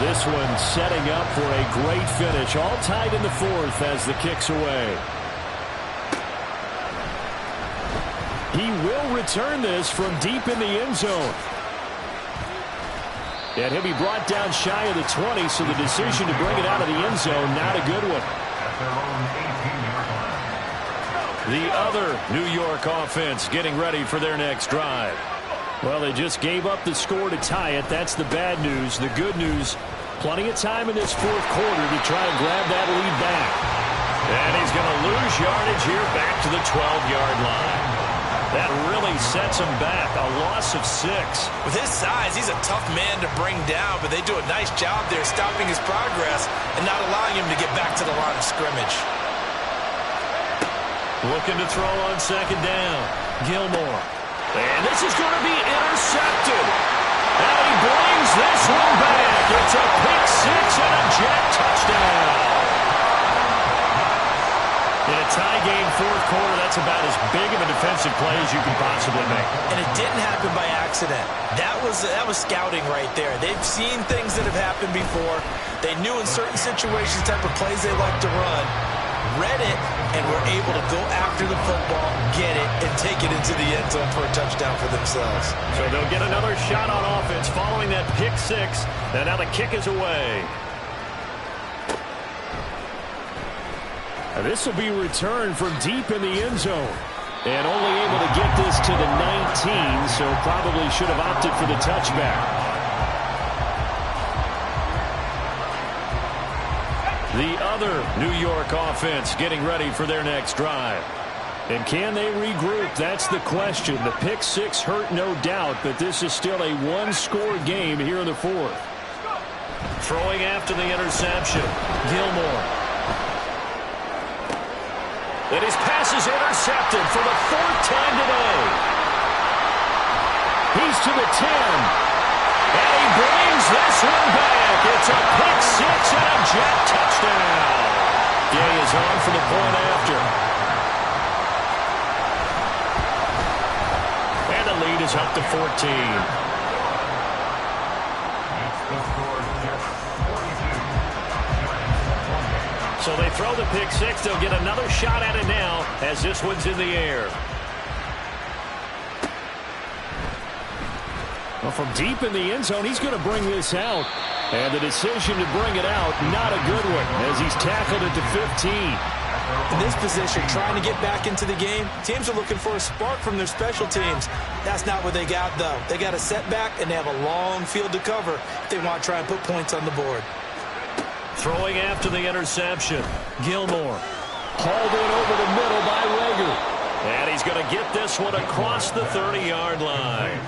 S2: This one setting up for a great finish. All tied in the 4th as the kick's away. He will return this from deep in the end zone. And he'll be brought down shy of the 20, so the decision to bring it out of the end zone, not a good one. The other New York offense getting ready for their next drive. Well, they just gave up the score to tie it. That's the bad news. The good news, plenty of time in this 4th quarter to try and grab that lead back. And he's going to lose yardage here back to the 12-yard line. That really sets him back, a loss of 6.
S3: With his size, he's a tough man to bring down, but they do a nice job there stopping his progress and not allowing him to get back to the line of scrimmage.
S2: Looking to throw on 2nd down, Gilmore. And this is going to be intercepted. And he brings this one back. It's a pick 6 and a Jet touchdown. In a tie game 4th quarter, that's about as big of a defensive play as you can possibly make.
S3: And it didn't happen by accident.
S5: accident. That was scouting right there. They've seen things that have happened before. They knew in certain situations the type of plays they like to run, read it, and were able to go after the football, get it, and take it into the end zone for a touchdown for themselves.
S2: So they'll get another shot on offense following that pick six. And now the kick is away. And this will be returned from deep in the end zone. And only able to get this to the 19, so probably should have opted for the touchback. The other New York offense getting ready for their next drive. And can they regroup? That's the question. The pick six hurt, no doubt, but this is still a one-score game here in the fourth. Throwing after the interception, Gilmore. And his pass is intercepted for the fourth time today. He's to the 10. And he brings this one back. It's a pick six and a jet touchdown. Gay is on for the point after. And the lead is up to 14. So they throw the pick six. They'll get another shot at it now as this one's in the air. Well, from deep in the end zone, he's going to bring this out. And the decision to bring it out, not a good one, as he's tackled it to 15.
S5: In this position, trying to get back into the game, teams are looking for a spark from their special teams. That's not what they got, though. They got a setback, and they have a long field to cover if they want to try and put points on the board.
S2: Throwing after the interception, Gilmore. Hauled in over the middle by Rager. And he's going to get this one across the 30-yard line.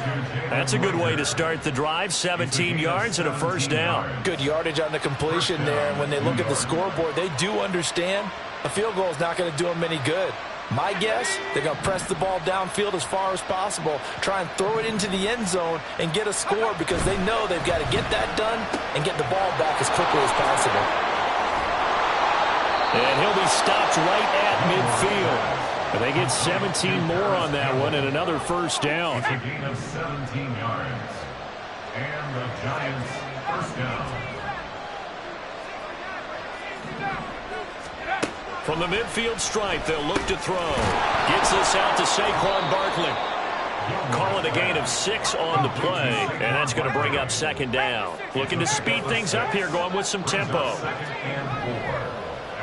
S2: That's a good way to start the drive. 17 yards and a first down.
S5: Good yardage on the completion there. And when they look at the scoreboard, they do understand a field goal is not going to do them any good. My guess, they're going to press the ball downfield as far as possible, try and throw it into the end zone and get a score because they know they've got to get that done and get the ball back as quickly as possible.
S2: And he'll be stopped right at midfield. But they get 17 more on that one and another first down.
S4: It's a gain of 17 yards. And the Giants first down.
S2: From the midfield stripe, they'll look to throw. Gets this out to Saquon Barkley. Call it a gain of 6 on the play, and that's going to bring up second down. Looking to speed things up here, going with some tempo.
S4: Second and 4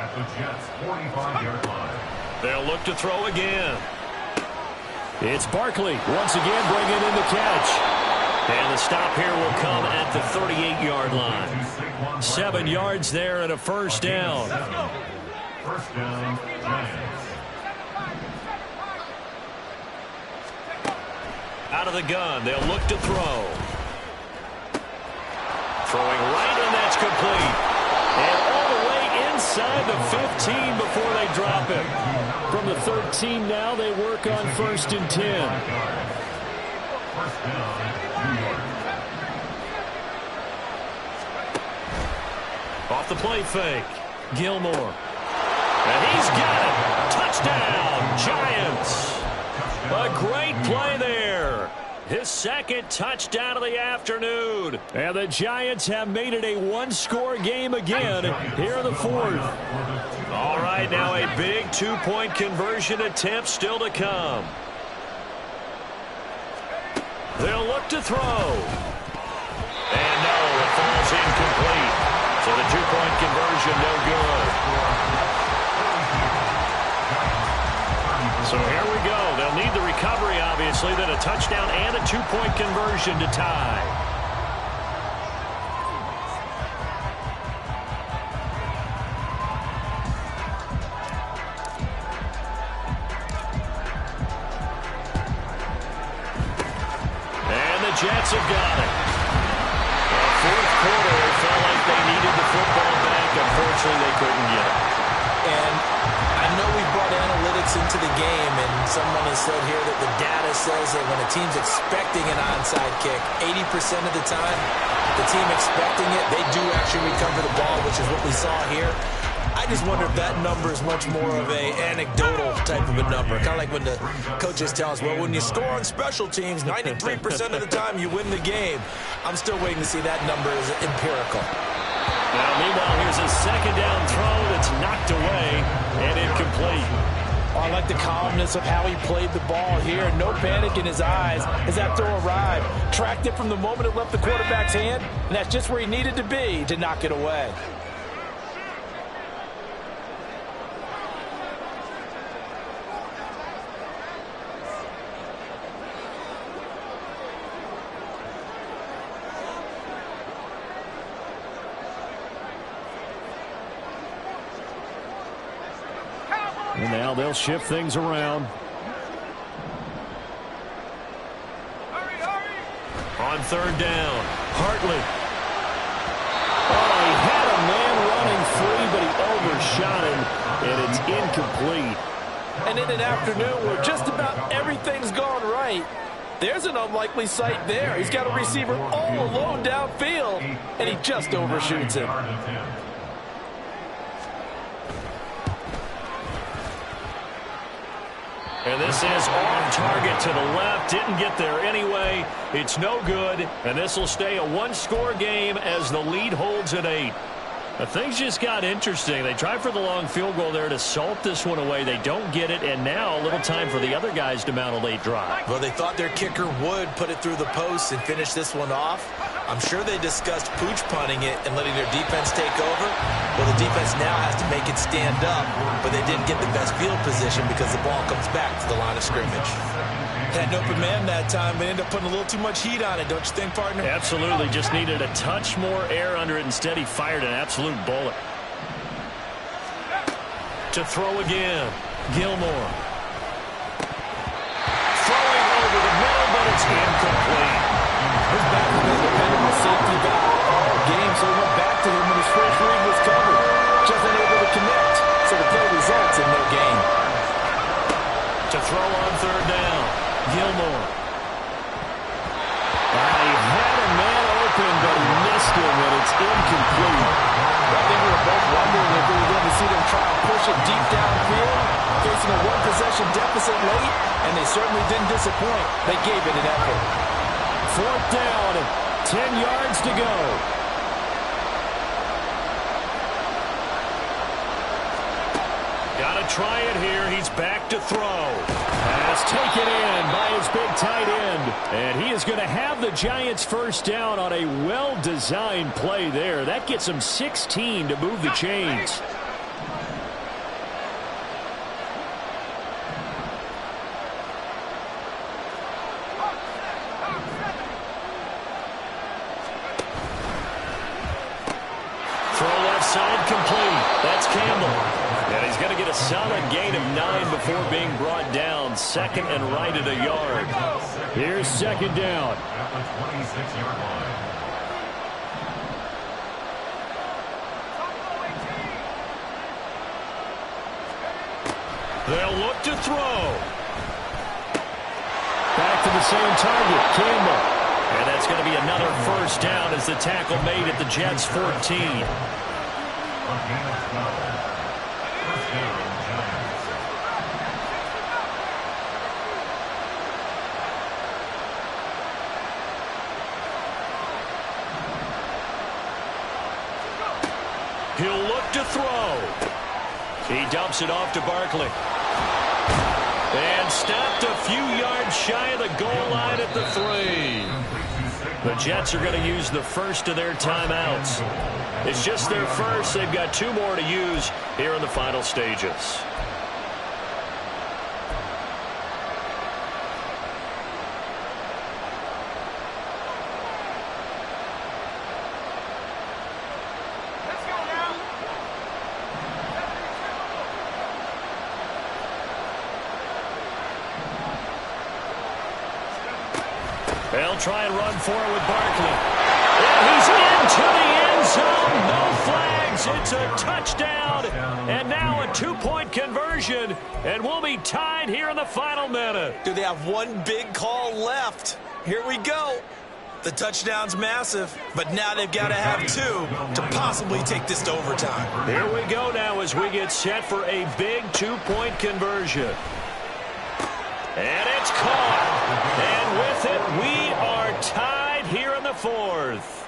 S4: at the Jets' 45-yard line.
S2: They'll look to throw again. It's Barkley once again bringing in the catch. And the stop here will come at the 38-yard line. 7 yards there and a first down.
S4: First down, Giants.
S2: Out of the gun, they'll look to throw. Throwing right, and that's complete. And all the way inside the 15 before they drop it. From the 13 now, they work on first and 10.
S4: First down, New York.
S2: Off the play fake, Gilmore. And he's got it. Touchdown, Giants. A great play there. His second touchdown of the afternoon. And the Giants have made it a one-score game again here in the fourth. All right, now a big two-point conversion attempt still to come. They'll look to throw. And no, it falls incomplete. So the two-point conversion no good. So here we go. They'll need the recovery, obviously, then a touchdown and a two-point conversion to tie. And the Jets have got it. Fourth quarter, it felt like they needed the football back. Unfortunately, they couldn't get it.
S5: And I know we brought analytics into the game, and someone has said here that the data says that when a team's expecting an onside kick, 80% of the time, the team expecting it, they do actually recover the ball, which is what we saw here.
S3: I just wonder if that number is much more of a anecdotal type of a number. Kind of like when the coaches tell us, well, when you score on special teams, 93% of the time you win the game. I'm still waiting to see that number as empirical.
S2: Now, meanwhile, here's a second down throw that's knocked away and incomplete.
S5: I like the calmness of how he played the ball here. No panic in his eyes as that throw arrived. Tracked it from the moment it left the quarterback's hand, and that's just where he needed to be to knock it away.
S6: And now they'll shift things around.
S2: On third down, Hartley. Oh, he had a man running free, but he overshot him, and it's incomplete.
S5: And in an afternoon where just about everything's gone right, there's an unlikely sight there. He's got a receiver all alone downfield, and he just overshoots him.
S2: And this is off target to the left. Didn't get there anyway. It's no good. And this will stay a one-score game as the lead holds at 8. But things just got interesting. They tried for the long field goal there to salt this one away. They don't get it. And now a little time for the other guys to mount a late drive.
S3: Well, they thought their kicker would put it through the post and finish this one off. I'm sure they discussed pooch punting it and letting their defense take over. Well, the defense now has to make it stand up, but they didn't get the best field position because the ball comes back to the line of scrimmage. Had an open man that time, but ended up putting a little too much heat on it, don't you think, partner?
S2: Absolutely. Just needed a touch more air under it. Instead, he fired an absolute bullet. To throw again, Gilmore. Throwing over the middle, but it's incomplete.
S5: His back has been dependent on safety valve all game, so he went back to him when his first read was covered. Just unable to connect, so the play results in no gain.
S2: To throw on third down, Gilmore. He had a man open, but he missed him, and it's incomplete.
S5: I think we were both wondering if we were going to see them try and push it deep downfield, facing a one-possession deficit late, and they certainly didn't disappoint. They gave it an effort.
S6: Fourth down, 10 yards to go.
S2: Got to try it here. He's back to throw.
S6: Pass taken in by his big tight end. And he is going to have the Giants first down on a well-designed play there. That gets him 16 to move the chains.
S2: Side complete. That's Campbell. And he's going to get a solid gain of 9 before being brought down. Second and right at a yard.
S6: Here's second down.
S4: At the 26-yard line.
S2: They'll look to throw.
S6: Back to the same target, Campbell.
S2: And that's going to be another first down as the tackle made at the Jets' 14. He'll look to throw. He dumps it off to Barkley. And stopped a few yards shy of the goal line at the 3. The Jets are going to use the first of their timeouts. It's just their first. They've got 2 more to use here in the final stages. They'll try and run for it with Barkley. And he's into the end zone. No flags. It's a touchdown. And now a 2-point conversion. And we'll be tied here in the final minute.
S3: Do they have one big call left? Here we go. The touchdown's massive, but now they've got to have 2 to possibly take this to overtime.
S2: Here we go now as we get set for a big 2-point conversion. And it's caught. And with it, we are tied here in the 4th.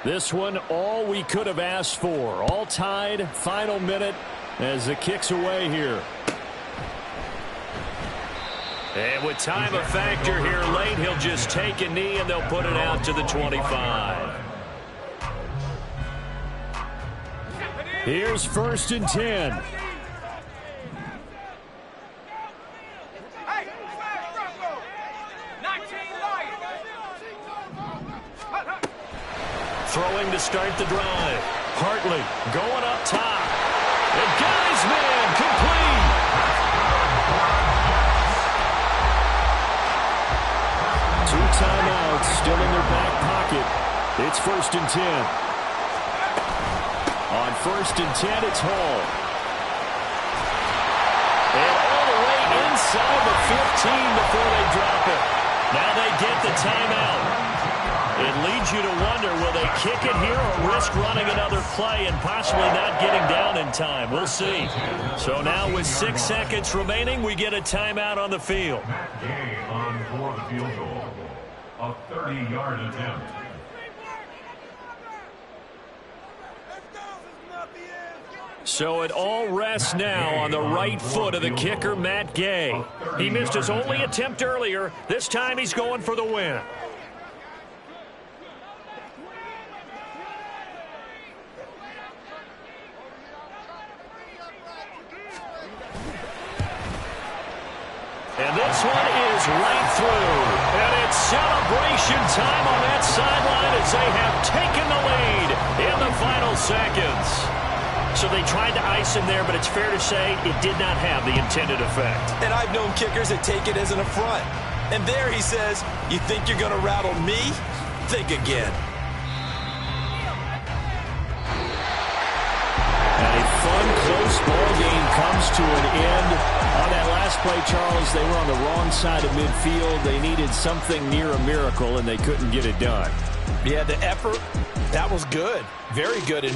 S2: This one, all we could have asked for. All tied, final minute as the kick's away here. And with time a factor here late, he'll just take a knee and they'll put it out to the 25. Here's 1st and 10. Throwing to start the drive. Hartley going up top. And got his man complete. Two timeouts still in their back pocket. It's 1st and 10. On 1st and 10, it's Hall. And all the way inside the 15 before they drop it. Now they get the timeout. It leads you to wonder, will they kick it here or risk running another play and possibly not getting down in time? We'll see. So now with 6 seconds remaining, we get a timeout on the field.
S4: Matt Gay on for the field goal. A 30-yard attempt.
S2: So it all rests now on the right foot of the kicker, Matt Gay. He missed his only attempt earlier. This time he's going for the win. And this one is right through. And it's celebration time on that sideline as they have taken the lead in the final seconds. So they tried to ice him there, but it's fair to say it did not have the intended effect.
S3: And I've known kickers that take it as an affront. And there he says, you think you're going to rattle me? Think again.
S2: And a fun, close ball game comes to an end. On that last play, Charles, they were on the wrong side of midfield. They needed something near a miracle, and they couldn't get it done.
S5: Yeah, the effort, that was good. Very good.